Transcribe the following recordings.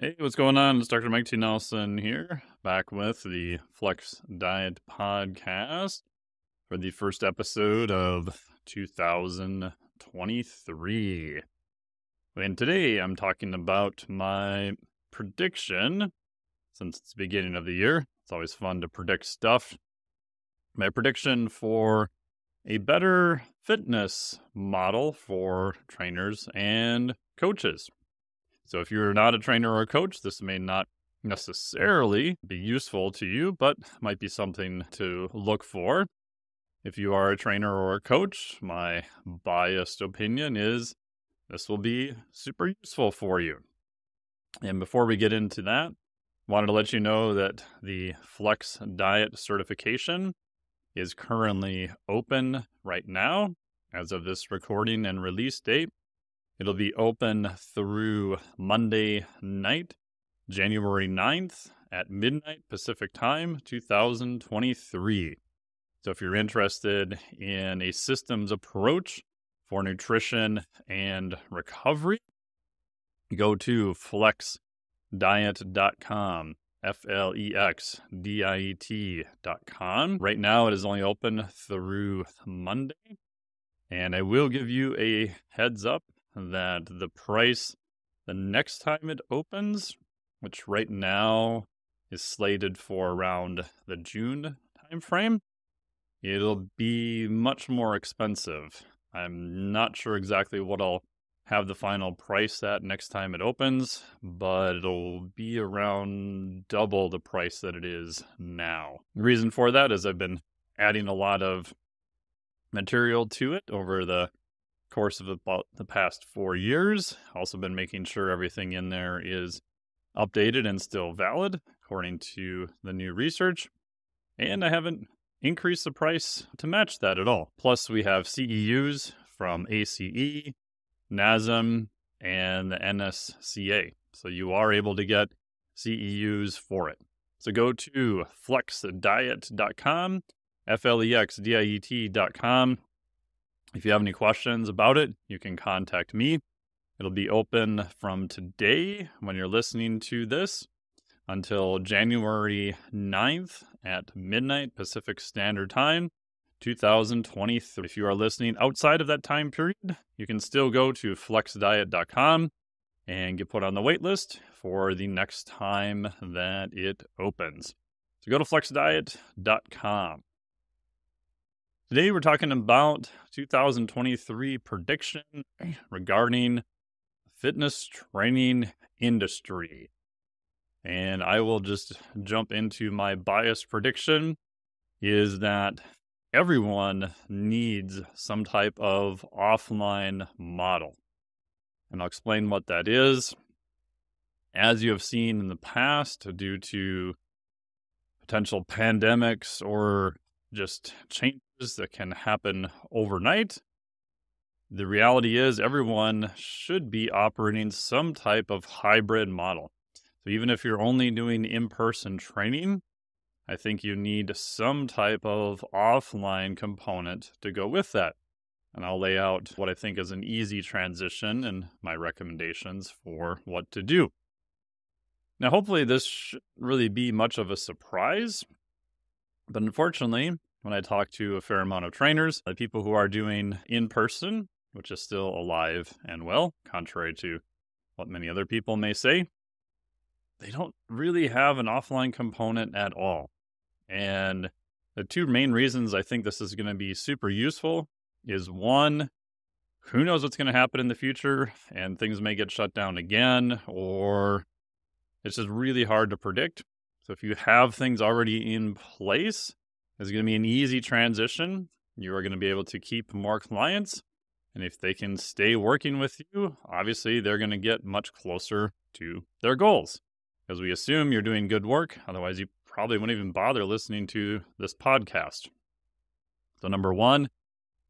Hey, what's going on? It's Dr. Mike T. Nelson here, back with the Flex Diet Podcast for the first episode of 2023. And today I'm talking about my prediction, since it's the beginning of the year. It's always fun to predict stuff. My prediction for a better fitness model for trainers and coaches. So if you're not a trainer or a coach, this may not necessarily be useful to you, but might be something to look for. If you are a trainer or a coach, my biased opinion is this will be super useful for you. And before we get into that, wanted to let you know that the Flex Diet certification is currently open right now as of this recording and release date. It'll be open through Monday night, January 9th at midnight Pacific time, 2023. So if you're interested in a systems approach for nutrition and recovery, go to flexdiet.com, FLEXDIET.com. Right now it is only open through Monday, and I will give you a heads up that the price the next time it opens, which right now is slated for around the June timeframe, it'll be much more expensive. I'm not sure exactly what I'll have the final price at next time it opens, but it'll be around double the price that it is now. The reason for that is I've been adding a lot of material to it over the course of about the past 4 years. Also been making sure everything in there is updated and still valid according to the new research. And I haven't increased the price to match that at all. Plus we have CEUs from ACE, NASM, and the NSCA. So you are able to get CEUs for it. So go to flexdiet.com, FLEXDIET.com. If you have any questions about it, you can contact me. It'll be open from today when you're listening to this until January 9th at midnight Pacific Standard Time, 2023. If you are listening outside of that time period, you can still go to flexdiet.com and get put on the wait list for the next time that it opens. So go to flexdiet.com. Today we're talking about 2023 prediction regarding fitness training industry. And I will just jump into my biased prediction is that everyone needs some type of offline model. And I'll explain what that is. As you have seen in the past, due to potential pandemics or just changes that can happen overnight, the reality is everyone should be operating some type of hybrid model. So even if you're only doing in-person training, I think you need some type of offline component to go with that. And I'll lay out what I think is an easy transition and my recommendations for what to do. Now, hopefully this shouldn't really be much of a surprise, but unfortunately, when I talk to a fair amount of trainers, the people who are doing in-person, which is still alive and well, contrary to what many other people may say, they don't really have an offline component at all. And the two main reasons I think this is going to be super useful is one, who knows what's going to happen in the future, and things may get shut down again, or it's just really hard to predict. So if you have things already in place, it's going to be an easy transition. You are going to be able to keep more clients. And if they can stay working with you, obviously they're going to get much closer to their goals. Because we assume you're doing good work. Otherwise, you probably wouldn't even bother listening to this podcast. So number one,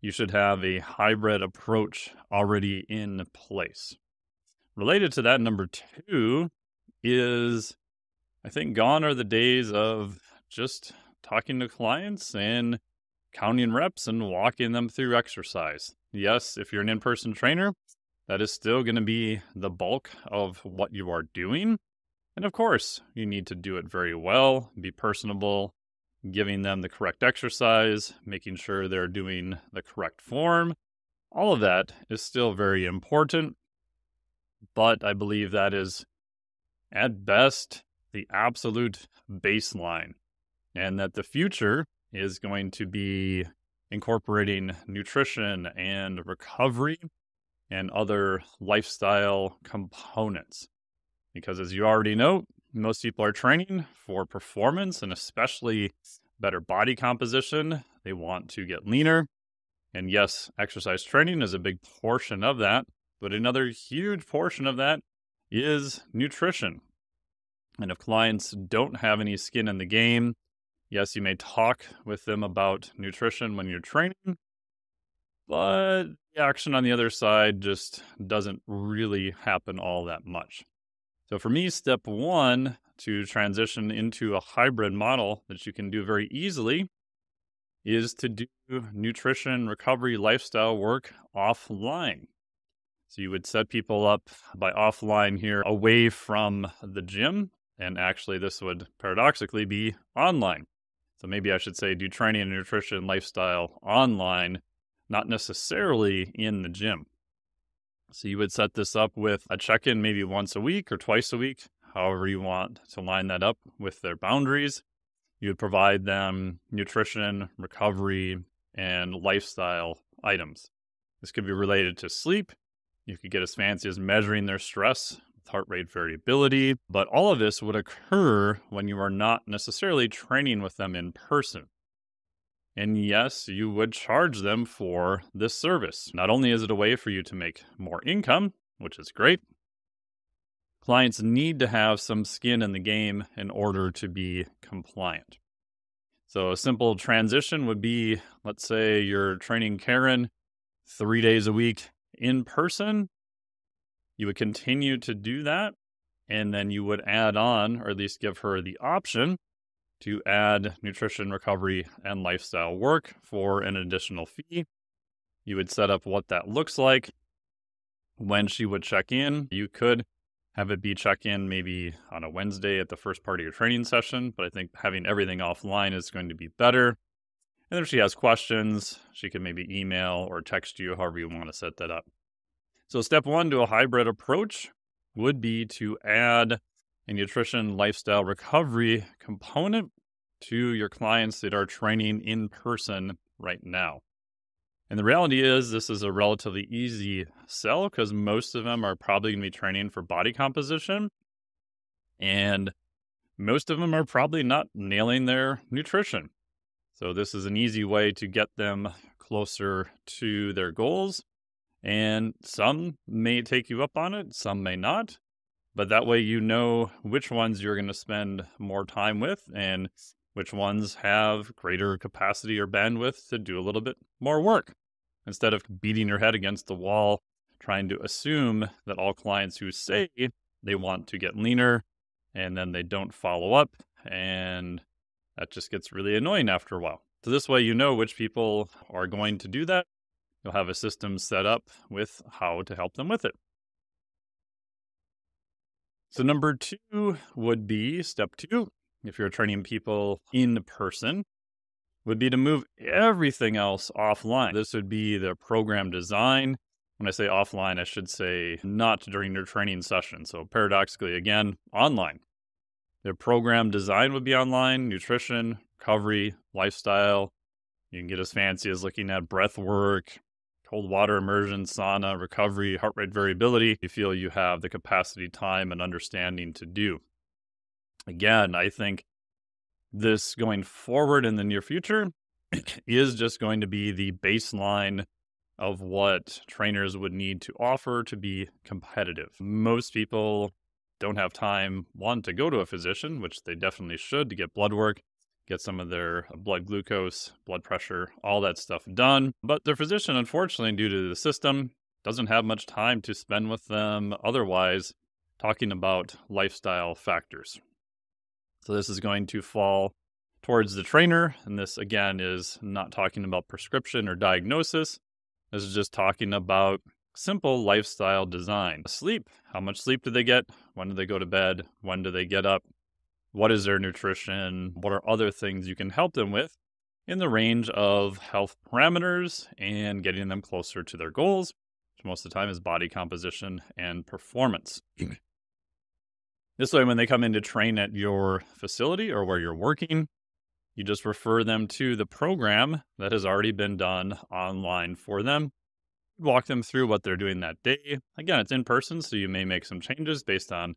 you should have a hybrid approach already in place. Related to that, number two is, I think gone are the days of just talking to clients and counting reps and walking them through exercise. Yes, if you're an in-person trainer, that is still going to be the bulk of what you are doing. And of course, you need to do it very well, be personable, giving them the correct exercise, making sure they're doing the correct form. All of that is still very important, but I believe that is, at best, the absolute baseline, and that the future is going to be incorporating nutrition and recovery and other lifestyle components. Because as you already know, most people are training for performance and especially better body composition. They want to get leaner. And yes, exercise training is a big portion of that, but another huge portion of that is nutrition. And if clients don't have any skin in the game, yes, you may talk with them about nutrition when you're training, but the action on the other side just doesn't really happen all that much. So for me, step one to transition into a hybrid model that you can do very easily is to do nutrition recovery lifestyle work offline. So you would set people up by offline here away from the gym, and actually this would paradoxically be online. So maybe I should say do training and nutrition lifestyle online, not necessarily in the gym. So you would set this up with a check-in maybe once a week or twice a week, however you want to line that up with their boundaries. You would provide them nutrition, recovery, and lifestyle items. This could be related to sleep. You could get as fancy as measuring their stress with heart rate variability, but all of this would occur when you are not necessarily training with them in person. And yes, you would charge them for this service. Not only is it a way for you to make more income, which is great, clients need to have some skin in the game in order to be compliant. So a simple transition would be, let's say you're training Karen 3 days a week in person. You would continue to do that, and then you would add on, or at least give her the option to add nutrition, recovery, and lifestyle work for an additional fee. You would set up what that looks like. When she would check in, you could have it be check-in maybe on a Wednesday at the first part of your training session, but I think having everything offline is going to be better. And then if she has questions, she can maybe email or text you, however you want to set that up. So step one to a hybrid approach would be to add a nutrition lifestyle recovery component to your clients that are training in person right now. And the reality is this is a relatively easy sell because most of them are probably going to be training for body composition, and most of them are probably not nailing their nutrition. So this is an easy way to get them closer to their goals, and some may take you up on it, some may not. But that way you know which ones you're going to spend more time with and which ones have greater capacity or bandwidth to do a little bit more work. Instead of beating your head against the wall, trying to assume that all clients who say they want to get leaner and then they don't follow up, and that just gets really annoying after a while. So this way you know which people are going to do that. You'll have a system set up with how to help them with it. So number two would be, step two, if you're training people in person, would be to move everything else offline. This would be the program design. When I say offline, I should say not during your training session. So paradoxically, again, online. The program design would be online, nutrition, recovery, lifestyle. You can get as fancy as looking at breath work, cold water immersion, sauna, recovery, heart rate variability. You feel you have the capacity, time, and understanding to do. Again, I think this going forward in the near future is just going to be the baseline of what trainers would need to offer to be competitive. Most people don't have time, one, to go to a physician, which they definitely should, to get blood work, get some of their blood glucose, blood pressure, all that stuff done. But their physician, unfortunately, due to the system, doesn't have much time to spend with them otherwise talking about lifestyle factors. So this is going to fall towards the trainer. And this, again, is not talking about prescription or diagnosis. This is just talking about simple lifestyle design. Sleep. How much sleep do they get? When do they go to bed? When do they get up? What is their nutrition? What are other things you can help them with in the range of health parameters and getting them closer to their goals, which most of the time is body composition and performance. This way, when they come in to train at your facility or where you're working, you just refer them to the program that has already been done online for them. Walk them through what they're doing that day. Again, it's in person, so you may make some changes based on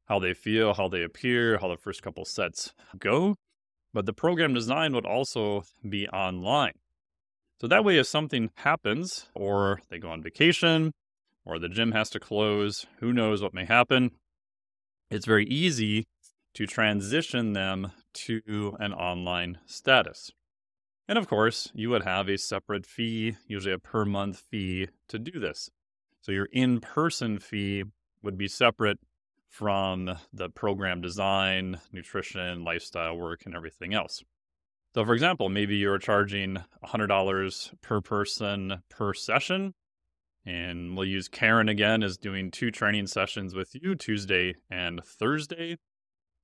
how they feel, how they appear, how the first couple sets go. But the program design would also be online. So that way, if something happens, or they go on vacation, or the gym has to close, who knows what may happen, it's very easy to transition them to an online status. And of course, you would have a separate fee, usually a per month fee to do this. So your in-person fee would be separate from the program design, nutrition, lifestyle work, and everything else. So for example, maybe you're charging $100 per person per session. And we'll use Karen again as doing 2 training sessions with you, Tuesday and Thursday.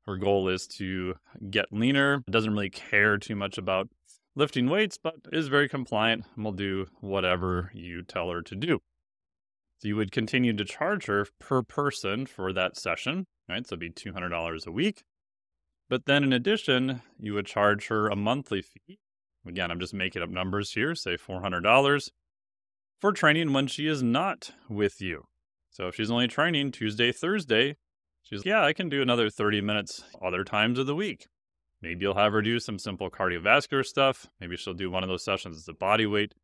Her goal is to get leaner, doesn't really care too much about lifting weights, but is very compliant and will do whatever you tell her to do. So you would continue to charge her per person for that session, right? So it'd be $200 a week. But then in addition, you would charge her a monthly fee. Again, I'm just making up numbers here, say $400 for training when she is not with you. So if she's only training Tuesday, Thursday, she's, yeah, I can do another 30 minutes other times of the week. Maybe you'll have her do some simple cardiovascular stuff. Maybe she'll do one of those sessions as a body weight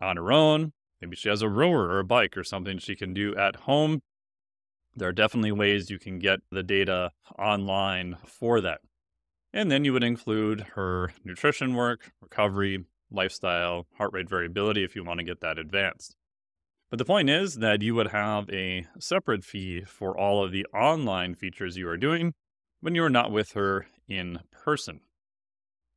on her own. Maybe she has a rower or a bike or something she can do at home. There are definitely ways you can get the data online for that. And then you would include her nutrition work, recovery, lifestyle, heart rate variability if you want to get that advanced. But the point is that you would have a separate fee for all of the online features you are doing when you are not with her in person.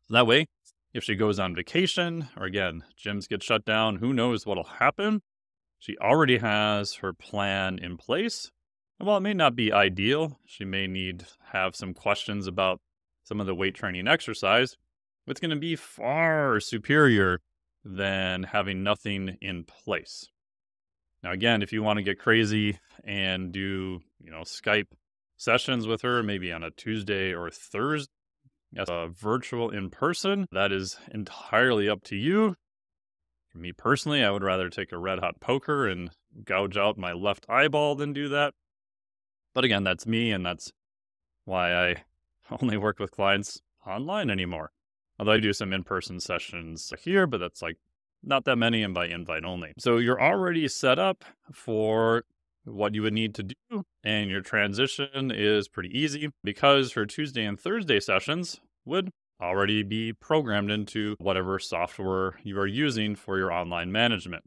That way, if she goes on vacation, or again, gyms get shut down, who knows what'll happen, she already has her plan in place. And while it may not be ideal, she may have some questions about some of the weight training exercise, it's going to be far superior than having nothing in place. Now, again, if you want to get crazy and do, Skype sessions with her, maybe on a Tuesday or Thursday, as a virtual in person, that is entirely up to you. For me personally, I would rather take a red hot poker and gouge out my left eyeball than do that. But again, that's me, and that's why I only work with clients online anymore. Although I do some in-person sessions here, but that's not that many and by invite only. So you're already set up for what you would need to do, and your transition is pretty easy because her Tuesday and Thursday sessions would already be programmed into whatever software you are using for your online management.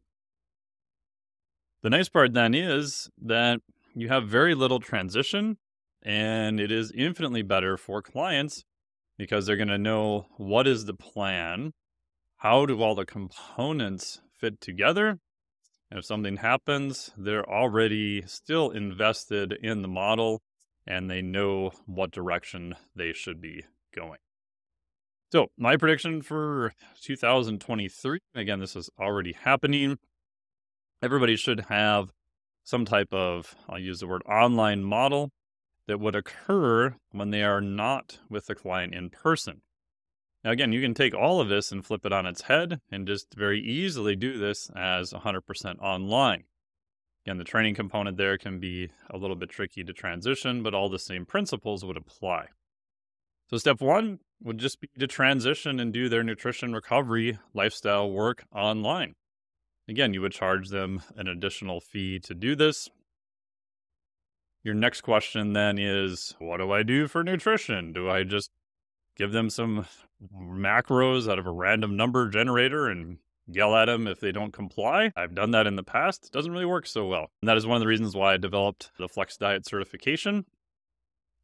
The nice part then is that you have very little transition, and it is infinitely better for clients because they're going to know what is the plan, how do all the components fit together, and if something happens, they're already still invested in the model and they know what direction they should be going. So my prediction for 2023, again, this is already happening. Everybody should have some type of, I'll use the word online model that would occur when they are not with the client in person. Now, again, you can take all of this and flip it on its head and just very easily do this as 100% online. Again, the training component there can be a little bit tricky to transition, but all the same principles would apply. So step 1 would just be to transition and do their nutrition recovery lifestyle work online. Again, you would charge them an additional fee to do this. Your next question then is, what do I do for nutrition? Do I just give them some macros out of a random number generator and yell at them if they don't comply? I've done that in the past. It doesn't really work so well. And that is one of the reasons why I developed the Flex Diet certification,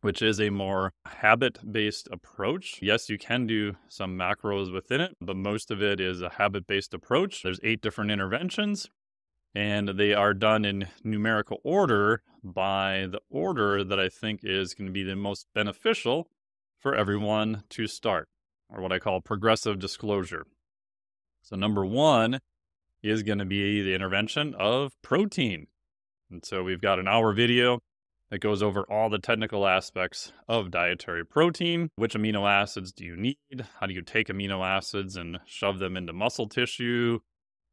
which is a more habit-based approach. Yes, you can do some macros within it, but most of it is a habit-based approach. There's 8 different interventions. And they are done in numerical order by the order that I think is going to be the most beneficial for everyone to start, or what I call progressive disclosure. So number one is going to be the intervention of protein. And so we've got an hour video that goes over all the technical aspects of dietary protein. Which amino acids do you need? How do you take amino acids and shove them into muscle tissue?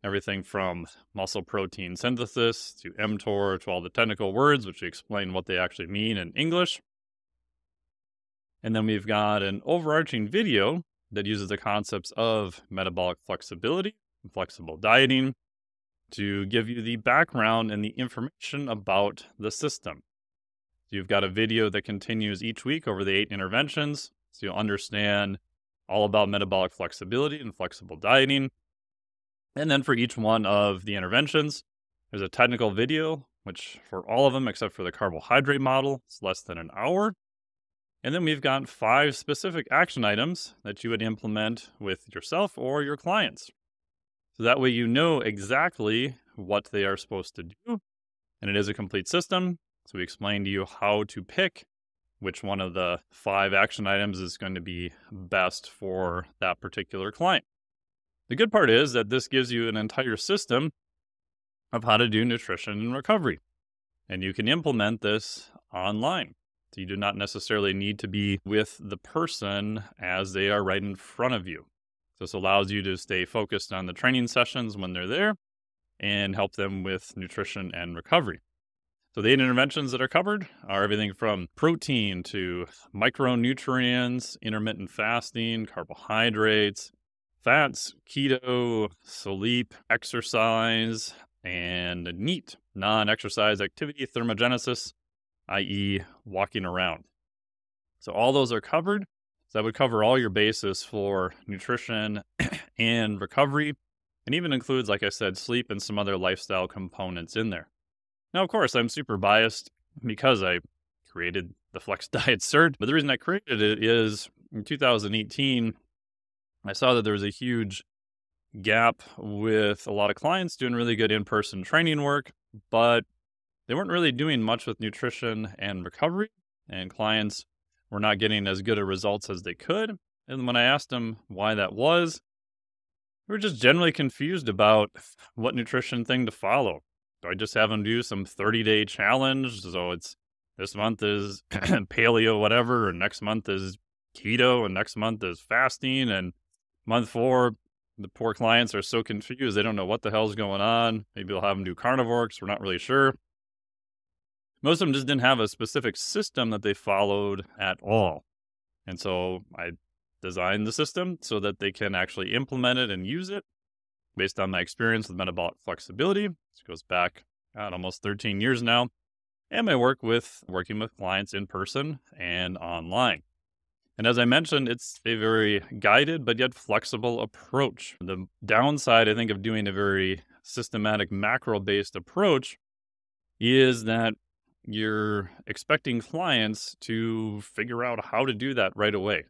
Everything from muscle protein synthesis to mTOR to all the technical words, which explain what they actually mean in English. And then we've got an overarching video that uses the concepts of metabolic flexibility and flexible dieting to give you the background and the information about the system. So you've got a video that continues each week over the 8 interventions, so you'll understand all about metabolic flexibility and flexible dieting. And then for each one of the interventions, there's a technical video, which for all of them, except for the carbohydrate model, it's less than an hour. And then we've got 5 specific action items that you would implement with yourself or your clients. So that way you know exactly what they are supposed to do. And it is a complete system. So we explain to you how to pick which one of the 5 action items is going to be best for that particular client. The good part is that this gives you an entire system of how to do nutrition and recovery. And you can implement this online. So you do not necessarily need to be with the person as they are right in front of you. So this allows you to stay focused on the training sessions when they're there and help them with nutrition and recovery. So the 8 interventions that are covered are everything from protein to micronutrients, intermittent fasting, carbohydrates, fats, keto, sleep, exercise, and NEAT, non-exercise activity thermogenesis, i.e. walking around. So all those are covered. So that would cover all your bases for nutrition and recovery, and even includes, like I said, sleep and some other lifestyle components in there. Now, of course, I'm super biased because I created the Flex Diet Cert, but the reason I created it is in 2018, I saw that there was a huge gap with a lot of clients doing really good in-person training work, but they weren't really doing much with nutrition and recovery, and clients were not getting as good of results as they could. And when I asked them why that was, they were just generally confused about what nutrition thing to follow. Do I just have them do some 30-day challenge? So it's this month is paleo whatever, and next month is keto, and next month is fasting, and month 4, the poor clients are so confused. They don't know what the hell's going on. Maybe they'll have them do carnivore because we're not really sure. Most of them just didn't have a specific system that they followed at all. And so I designed the system so that they can actually implement it and use it based on my experience with metabolic flexibility. This goes back almost 13 years now. And my working with clients in person and online. And as I mentioned, it's a very guided but yet flexible approach. The downside, I think, of doing a very systematic macro-based approach is that you're expecting clients to figure out how to do that right away.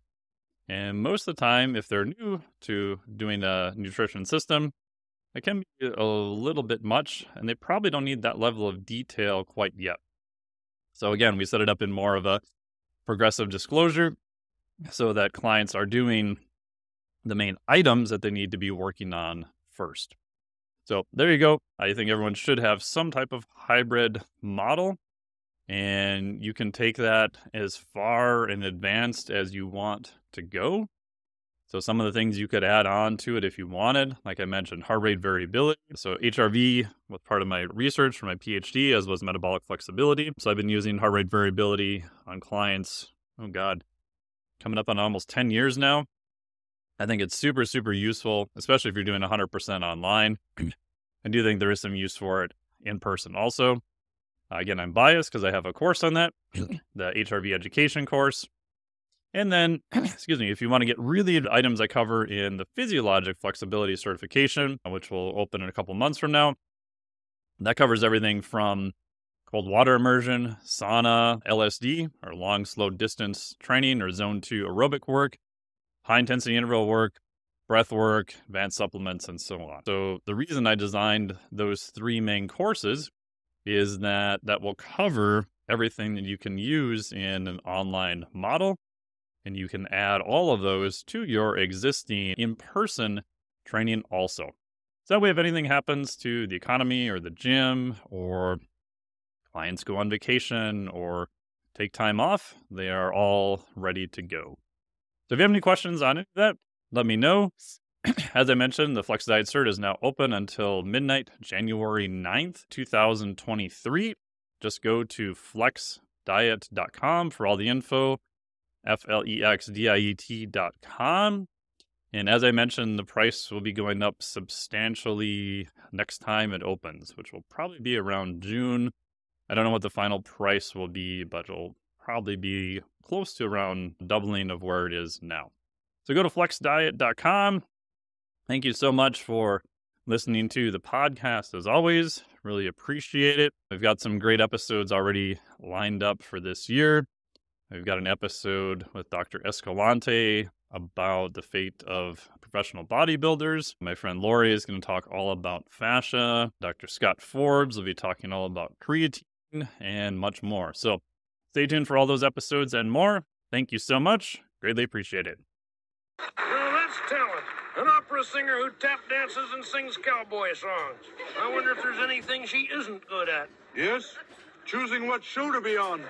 And most of the time, if they're new to doing a nutrition system, it can be a little bit much, and they probably don't need that level of detail quite yet. So again, we set it up in more of a progressive disclosure so that clients are doing the main items that they need to be working on first. So there you go. I think everyone should have some type of hybrid model, and you can take that as far in advanced as you want to go. So some of the things you could add on to it if you wanted, like I mentioned, heart rate variability. So HRV was part of my research for my PhD, as was metabolic flexibility. So I've been using heart rate variability on clients, coming up on almost 10 years now. I think it's super, super useful, especially if you're doing 100% online. I do think there is some use for it in person also. Again, I'm biased because I have a course on that, the HRV education course. And then, if you want to get really the items I cover in the physiologic flexibility certification, which will open in a couple months from now, that covers everything from cold water immersion, sauna, LSD, or long, slow distance training, or zone 2 aerobic work, high intensity interval work, breath work, advanced supplements, and so on. So the reason I designed those 3 main courses is that will cover everything that you can use in an online model, and you can add all of those to your existing in-person training also. So that way, if anything happens to the economy or the gym, or clients go on vacation or take time off, they are all ready to go. So if you have any questions on it, let me know. As I mentioned, the Flex Diet Cert is now open until midnight, January 9th, 2023. Just go to flexdiet.com for all the info, flexdiet.com. And as I mentioned, the price will be going up substantially next time it opens, which will probably be around June. I don't know what the final price will be, but it'll probably be close to around doubling of where it is now. So go to flexdiet.com. Thank you so much for listening to the podcast as always. Really appreciate it. We've got some great episodes already lined up for this year. We've got an episode with Dr. Escalante about the fate of professional bodybuilders. My friend Lori is going to talk all about fascia. Dr. Scott Forbes will be talking all about creatine and much more. So stay tuned for all those episodes and more. Thank you so much. Greatly appreciate it. Well, that's talent. An opera singer who tap dances and sings cowboy songs. I wonder if there's anything she isn't good at. Yes? Choosing what show to be on.